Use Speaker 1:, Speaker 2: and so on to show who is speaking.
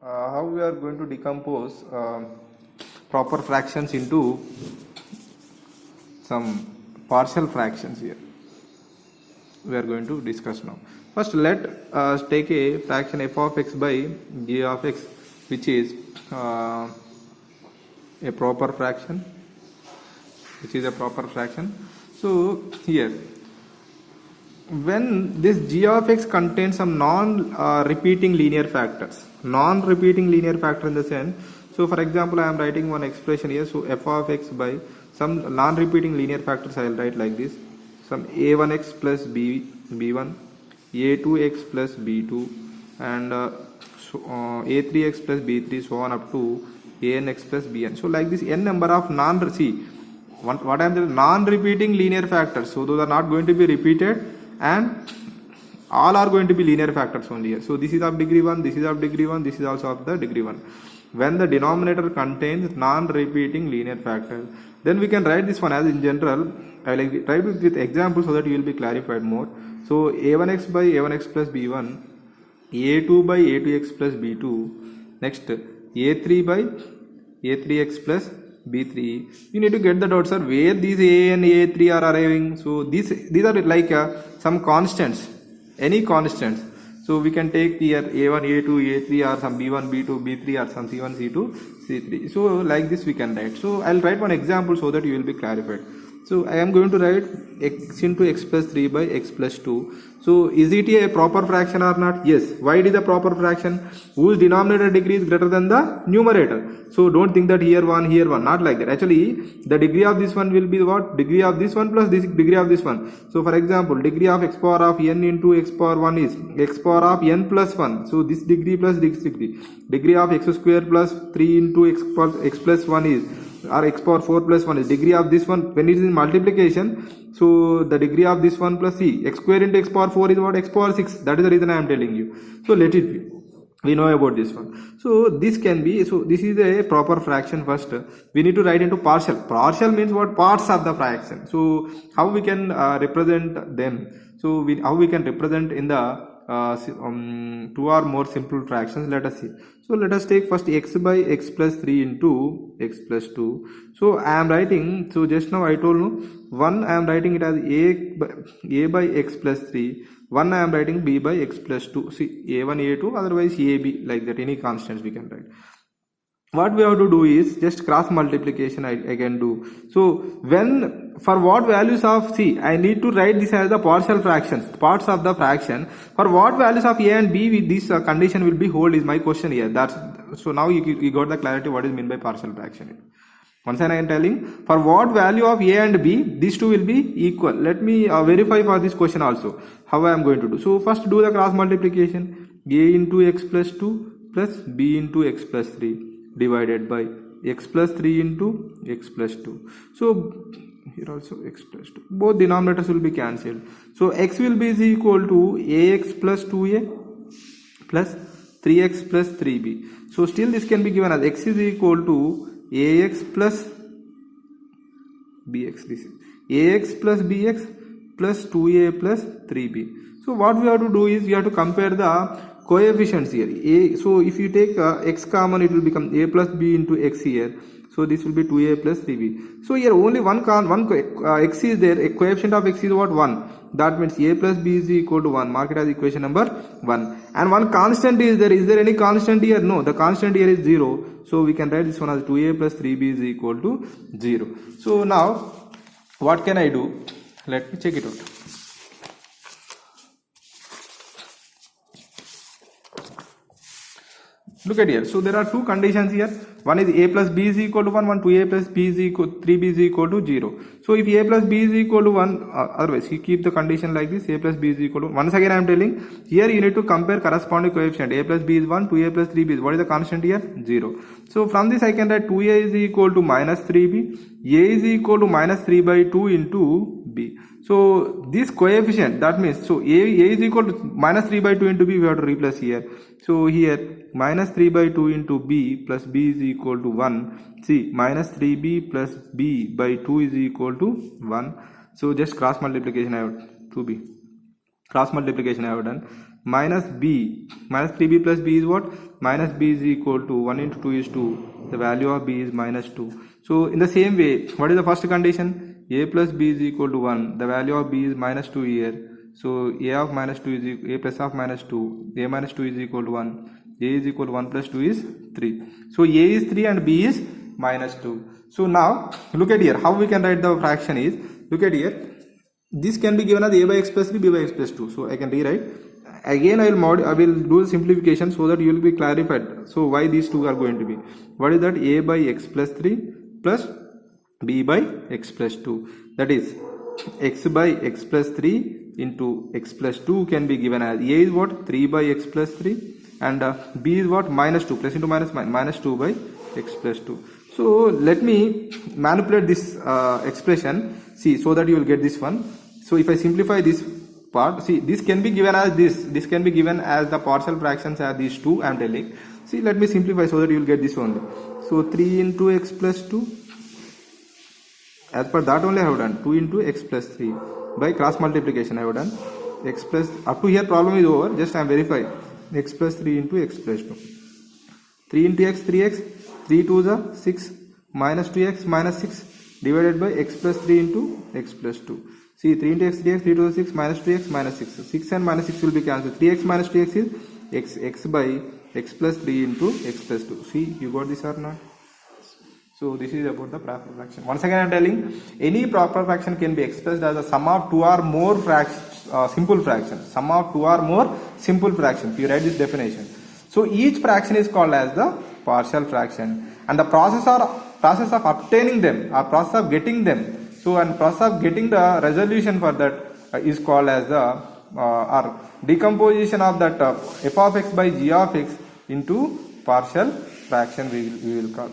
Speaker 1: how we are going to decompose proper fractions into some partial fractions here. We are going to discuss now. First, let us take a fraction f of x by g of x, which is a proper fraction. So here, when this g of x contains some non-repeating linear factors, in the sense, so for example, I am writing one expression here. So f of x by some non-repeating linear factors, I will write like this: some a1x plus b1, a2x plus b2, and a3x plus b3, so on up to anx plus bn. So like this, n number of non-repeating linear factors. So those are not going to be repeated, and all are going to be linear factors only here. So this is of degree 1, this is of degree 1, this is also of the degree 1. When the denominator contains non-repeating linear factors, then we can write this one as in general. I will write it with examples so that you will be clarified more. So a1x by a1x plus b1, a2 by a2x plus b2, next a3 by a3x plus b3. You need to get the dots, sir, where these a and a3 are arriving. So these are like some constants, any constants. So we can take here a1, a2, a3 or some b1, b2, b3 or some c1, c2, c3. So like this we can write. So I'll write one example so that you will be clarified. So I am going to write x into x plus 3 by x plus 2. So is it a proper fraction or not? Yes. Why it is a proper fraction? Whose denominator degree is greater than the numerator. So don't think that here 1, here 1. Not like that. Actually, the degree of this one will be what? Degree of this one plus this degree of this one. So for example, degree of x power of n into x power 1 is x power of n plus 1. So this degree plus this degree. Degree of x square plus 3 into x plus 1 is, or x power 4 plus 1 is degree of this one. When it is in multiplication, so the degree of this one plus c, x square into x power 4 is what? X power 6. That is the reason I am telling you. So let it be. We know about this one. So this can be, so this is a proper fraction. First we need to write into partial. Partial means what? Parts of the fraction. So how we can represent them? So how we can represent in the two or more simple fractions. Let us see. So let us take first x by x plus 3 into x plus 2. So I am writing, so just now I told you, one I am writing it as a by x plus 3, one I am writing b by x plus 2. See, a1, a2, otherwise ab, like that, any constants we can write. What we have to do is just cross multiplication I can do. So when, for what values of c, I need to write this as the partial fractions, parts of the fraction. For what values of a and b with this condition will be hold is my question here. That's, so now you got the clarity what is meant by partial fraction. Once again I am telling, for what value of a and b, these two will be equal. Let me verify for this question also how I am going to do. So first do the cross multiplication. A into x plus 2 plus b into x plus 3 divided by x plus 3 into x plus 2. So here also x plus 2. Both denominators will be cancelled. So x will be is equal to ax plus 2a plus 3x plus 3b. So still this can be given as x is equal to ax plus bx. This is ax plus bx plus 2a plus 3b. So what we have to do is we have to compare the coefficients here. So if you take x common, it will become a plus b into x here. So this will be 2a plus 3b. So here only one x is there. A coefficient of x is what? 1. That means a plus b is equal to 1. Mark it as equation number 1. And one constant is there. Is there any constant here? No. The constant here is 0. So we can write this one as 2a plus 3b is equal to 0. So now what can I do? Let me check it out. Look at here. So there are two conditions here. One is a plus b is equal to 1, 2a plus b is equal 3b is equal to 0. So if a plus b is equal to 1, otherwise you keep the condition like this, a plus b is equal to, once again I am telling, here you need to compare corresponding coefficient. A plus b is 1, 2a plus 3b is, what is the constant here? 0. So from this I can write 2a is equal to minus 3b, a is equal to minus 3 by 2 into b. So this coefficient, that means, so a is equal to minus 3 by 2 into b, we have to replace here. So here minus 3 by 2 into b plus b is equal to 1. See, minus 3b plus b by 2 is equal to 1. So just cross multiplication I have 2b. Cross multiplication I have done. Minus b, minus 3b plus b is what? minus b is equal to 1 into 2 is 2. The value of b is minus 2. So in the same way, what is the first condition? A plus b is equal to 1. The value of b is minus 2 here. So a of minus 2 is a plus of minus 2. A minus 2 is equal to 1. A is equal to 1 plus 2 is 3. So a is 3 and b is minus 2. So now look at here. How we can write the fraction is, look at here. This can be given as a by x plus 3, b by x plus 2. So I can rewrite. Again I will do the simplification so that you will be clarified. So why these two are going to be. What is that? A by x plus 3 plus b by x plus 2. That is x by x plus 3 into x plus 2 can be given as, a is what? 3 by x plus 3 and b is what? Minus 2, plus into minus, minus 2 by x plus 2. So let me manipulate this expression, see, so that you will get this one. So if I simplify this part, see, this can be given as this can be given as the partial fractions as these two I am telling. See, let me simplify so that you will get this only. So 3 into x plus 2, as per that only I have done, 2 into x plus 3 by cross multiplication I have done. X plus, up to here problem is over, just I am verifying. X plus 3 into x plus 2. 3 into x, 3x, 3 2 is 6, minus 2x minus 6 divided by x plus 3 into x plus 2. See, 3 into x, 3x, 3 2 is 6, minus 2x minus 6. 6 and minus 6 will be cancelled. 3x minus 2x is x by x plus 3 into x plus 2. See, you got this or not? So this is about the proper fraction. Once again I am telling, any proper fraction can be expressed as a sum of two or more simple fractions. Sum of two or more simple fractions. You write this definition. So each fraction is called as the partial fraction, and the process of obtaining them, or process of getting them. So and process of getting the resolution for that is called as the or decomposition of that f of x by g of x into partial fraction we will call.